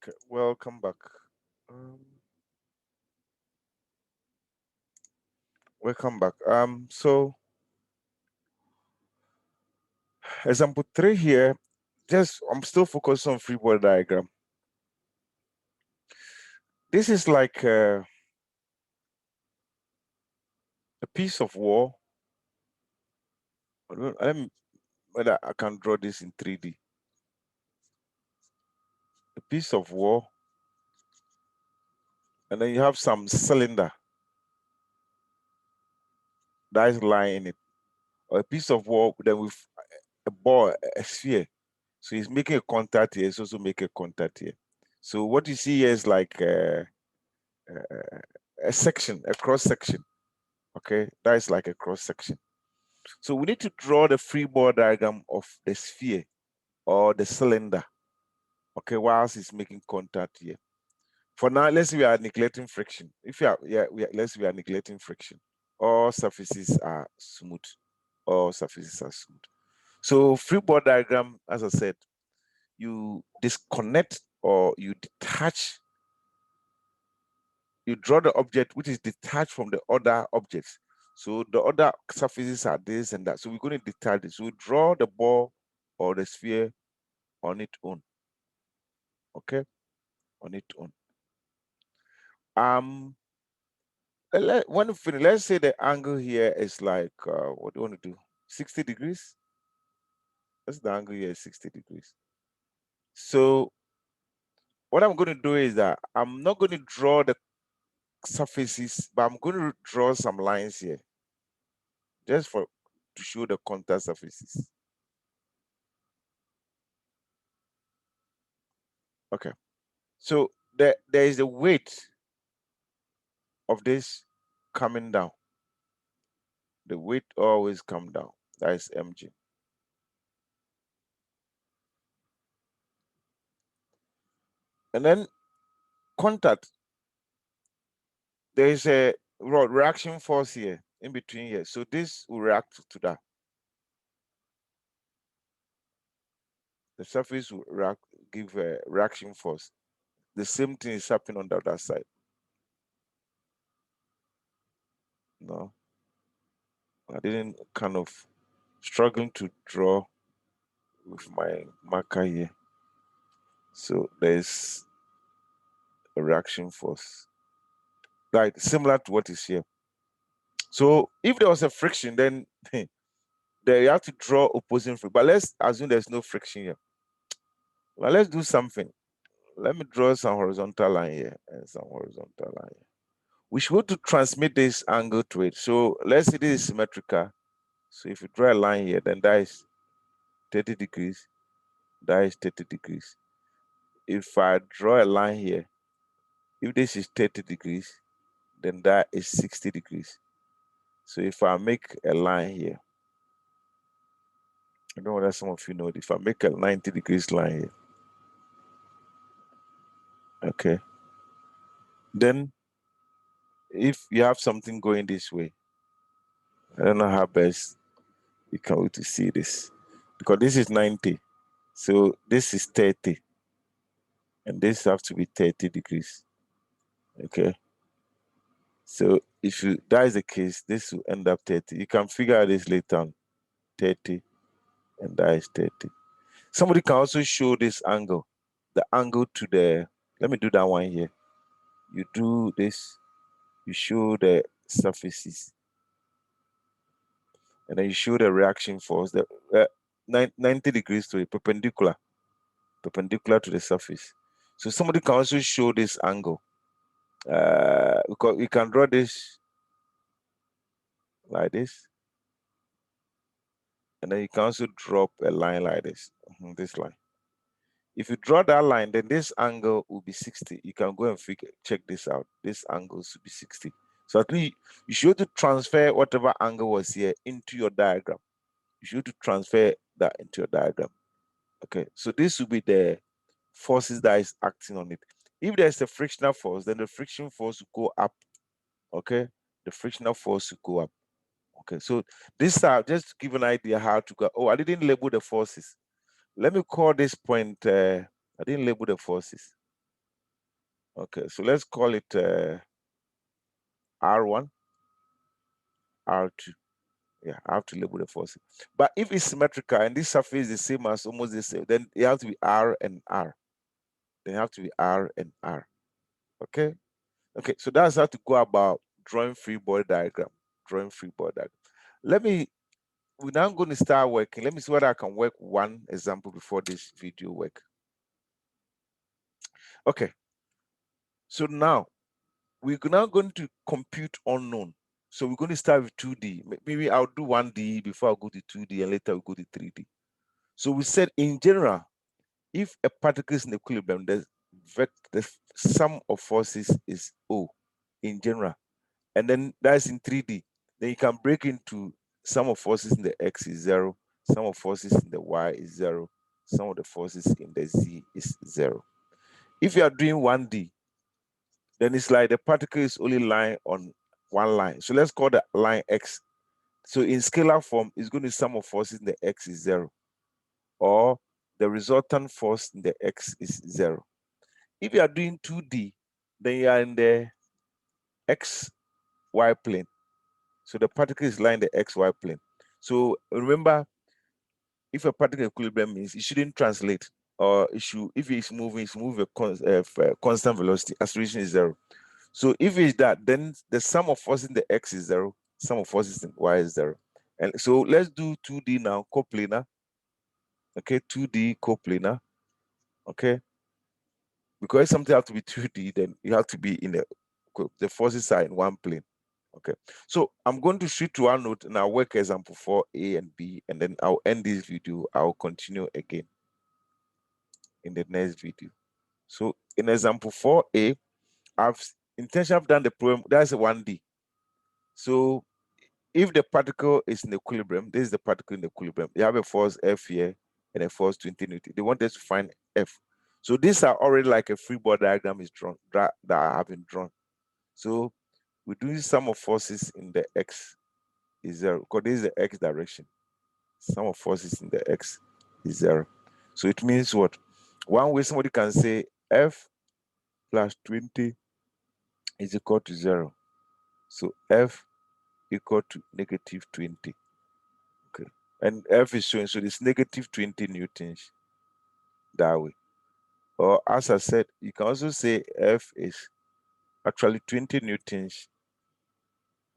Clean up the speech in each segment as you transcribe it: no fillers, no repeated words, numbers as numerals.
Okay, welcome back. Um, welcome back. So example 3 here, just I'm still focused on free body diagram. This is like a piece of wall. Let me whether I can draw this in 3D. A piece of wall, and then you have some cylinder that is lying in it, or a piece of wall then with a ball, a sphere. So he's making a contact here. It's also make a contact here. So what you see here is like a section, a cross section. Okay, that is like a cross section. So we need to draw the free body diagram of the sphere or the cylinder. Okay, whilst it's making contact here. For now, let's say we are neglecting friction. If you are, yeah, let's say we are neglecting friction. All surfaces are smooth. All surfaces are smooth. So free body diagram, as I said, you disconnect or you detach. You draw the object which is detached from the other objects. So the other surfaces are this and that. So we're going to detach this. So we draw the ball or the sphere on its own. Okay, on its own. When we finish, let's say the angle here is like what do you want to do? 60 degrees. That's the angle here is 60 degrees. So what I'm going to do is that I'm not going to draw the surfaces, but I'm going to draw some lines here just for to show the contact surfaces. Okay. So there is a weight of this coming down. The weight always come down. That is mg. And then contact. There is a reaction force here in between here. So this will react to that. The surface will react, give a reaction force. The same thing is happening on the other side. No, I didn't kind of struggling to draw with my marker here. So there's a reaction force, like similar to what is here. So if there was a friction, then there you have to draw opposing friction. But let's assume there's no friction here. Well, let's do something. Let me draw some horizontal line here and some horizontal line here. We should want to transmit this angle to it. So let's say this is symmetrical. So if you draw a line here, then that is 30 degrees. That is 30 degrees. If I draw a line here, if this is 30 degrees, then that is 60 degrees. So if I make a line here, I don't know whether some of you know it. If I make a 90 degrees line here, okay, then if you have something going this way, I don't know how best you can wait to see this, because this is 90, so this is 30, and this have to be 30 degrees. Okay, so if you that is the case, this will end up 30. You can figure out this later on. 30 and that is 30. Somebody can also show this angle, the angle to the, let me do that one here. You do this, you show the surfaces, and then you show the reaction force, the 90 degrees to it, perpendicular to the surface. So somebody can also show this angle. Because you can draw this like this, and then you can also drop a line like this, this line. If you draw that line, then this angle will be 60. You can go and check this out. This angle should be 60. So at least you should to transfer whatever angle was here into your diagram. You should to transfer that into your diagram. Okay, so this will be the forces that is acting on it. If there's a frictional force, then the friction force will go up. Okay, the frictional force will go up. Okay, so this just to give an idea how to go. Oh, I didn't label the forces. Let me call this point, I didn't label the forces. Okay, so let's call it R1, R2. Yeah, I have to label the forces. But if it's symmetrical and this surface is the same as almost the same, then it has to be R and R. They have to be R and R. Okay. Okay. So that's how to go about drawing free body diagram. Drawing free body diagram. We're now going to start working. Let me see whether I can work one example before this video work. Okay. So now we're now going to compute unknown. So we're going to start with 2D. Maybe I'll do 1D before I go to 2D and later we'll go to 3D. So we said in general, if a particle is in equilibrium, the sum of forces is O in general. And then that's in 3D. Then you can break into sum of forces in the X is 0, sum of forces in the Y is 0, sum of the forces in the Z is 0. If you are doing 1D, then it's like the particle is only lying on one line. So let's call the line X. So in scalar form, it's going to sum of forces in the X is 0, or the resultant force in the X is 0. If you are doing 2D, then you are in the XY plane. So the particle is lying in the XY plane. So remember, if a particle equilibrium means it shouldn't translate, or it should, if it's moving with constant velocity, acceleration is 0. So if it's that, then the sum of forces in the X is 0, sum of forces in Y is 0. And so let's do 2D now, coplanar. Okay, 2D coplanar. Okay. Because something have to be 2D, then you have to be in the forces are in one plane. Okay. So I'm going to shoot to one note and I'll work example for A and B, and then I'll end this video. I'll continue again in the next video. So in example 4A, I've intentionally done the problem. That's a 1D. So if the particle is in equilibrium, this is the particle in equilibrium. You have a force F here and a force 20 Newton. They want us to find F. So these are already like a free body diagram is drawn that have been drawn. So we're doing sum of forces in the X is 0, because this is the X direction. Sum of forces in the X is 0. So it means what? One way somebody can say F plus 20 is equal to 0. So F equal to negative 20. Okay. And F is showing, so it's negative 20 newtons that way. Or as I said, you can also say F is actually 20 newtons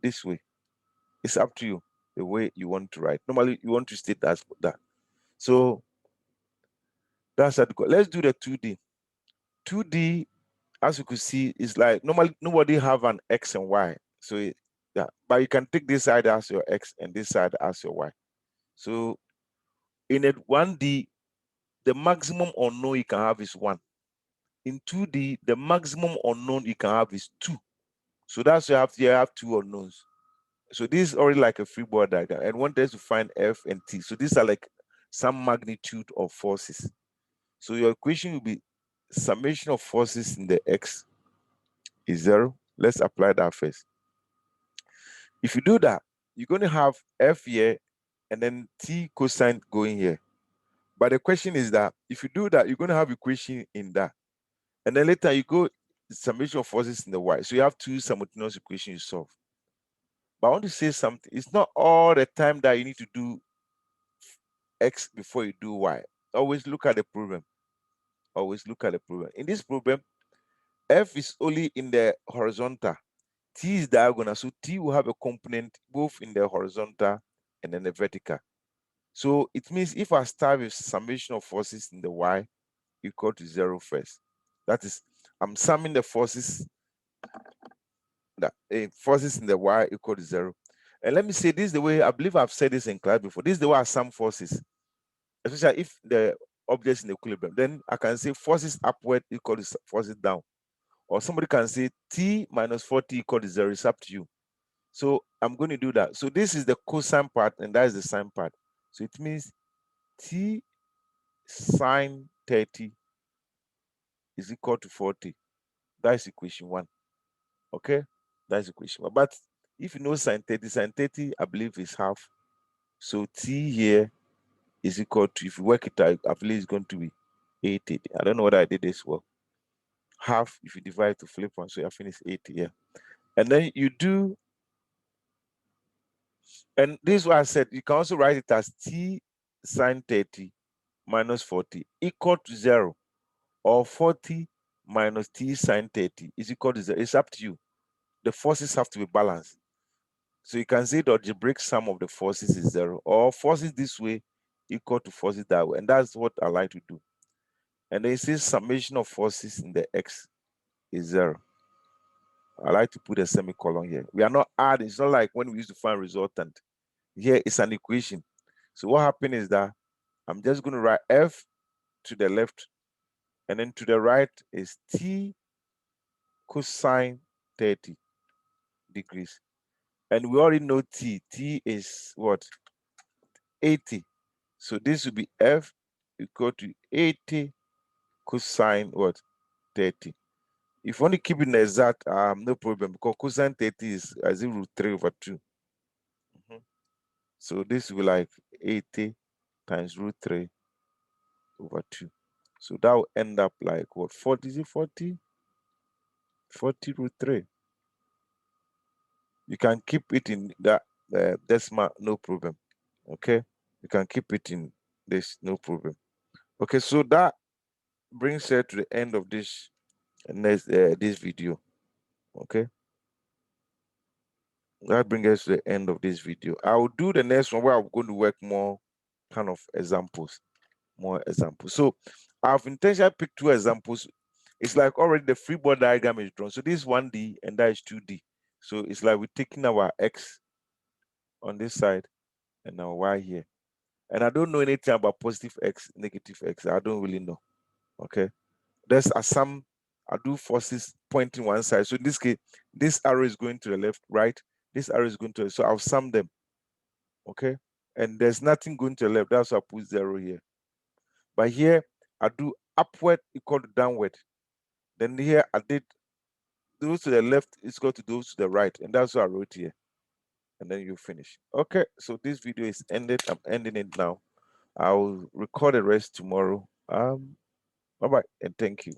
this way. It's up to you, the way you want to write. Normally, you want to state that. So that's how to go. Let's do the 2D. 2D, as you could see, is like normally nobody have an X and Y. So yeah, but you can take this side as your X and this side as your Y. So in a 1D, the maximum unknown you can have is 1. In 2D, the maximum unknown you can have is 2. So that's why you have 2 unknowns. So this is already like a free body diagram, and one tries to find F and T. So these are like some magnitude of forces. So your equation will be summation of forces in the X is 0. Let's apply that first. If you do that, you're going to have F here and then T cosine going here. But the question is that if you do that, you're going to have equation in that. And then later you go summation of forces in the Y. So you have 2 simultaneous equations you solve. But I want to say something. It's not all the time that you need to do X before you do Y. Always look at the problem. Always look at the problem. In this problem, F is only in the horizontal. T is diagonal. So T will have a component both in the horizontal and then the vertical. So it means if I start with summation of forces in the Y equal to 0 first, that is, I'm summing the forces, forces in the Y equal to 0. And let me say this is the way, I believe I've said this in class before. This is the way I sum forces, especially if the object is in equilibrium. Then I can say forces upward equal to forces down. Or somebody can say T minus 40 equal to 0. It's up to you. So I'm going to do that. So this is the cosine part and that is the sine part. So it means T sine 30 is equal to 40. That's equation 1. Okay? That's equation 1. But if you know sine 30, I believe is half. So T here is equal to, if you work it out, I believe it's going to be 80. I don't know whether I did this well. half if you divide to flip one, so I finish 80 here. And then you do, and this is what I said, you can also write it as t sine 30 minus 40 equal to 0, or 40 minus t sine 30 is equal to 0. It's up to you. The forces have to be balanced. So you can say the algebraic sum of the forces is 0, or forces this way equal to forces that way. And that's what I like to do. And then it says summation of forces in the x is 0. I like to put a semicolon here. We are not adding. It's not like when we used to find resultant. Here it's an equation. So what happened is that I'm just going to write f to the left, and then to the right is t cosine 30 degrees. And we already know t. T is what? 80. So this will be f equal to 80 cosine what? 30. If you want to keep it exact, no problem, because cosine 30 is as if root 3 over 2. So this will be like 80 times root 3 over 2. So that will end up like what? 40, is it 40? 40 root 3. You can keep it in that decimal, no problem. Okay, you can keep it in this, no problem. Okay, so that brings us to the end of this next this video. Okay, that brings us to the end of this video. I will do the next one where I'm going to work more kind of examples, more examples. So I've intentionally picked 2 examples. It's like already the free body diagram is drawn. So this is 1D and that is 2D. So it's like we're taking our x on this side and our y here. And I don't know anything about positive x, negative x. I don't really know. Okay. There's a sum. I do forces pointing one side. So in this case, this arrow is going to the left, right? This arrow is going to, so I'll sum them. Okay. And there's nothing going to the left. That's why I put 0 here. But here, I do upward equal to downward. Then here, I did those to the left is equal to those to the right. And that's what I wrote here. And then you finish. Okay. So this video is ended. I'm ending it now. I'll record the rest tomorrow. Bye-bye and thank you.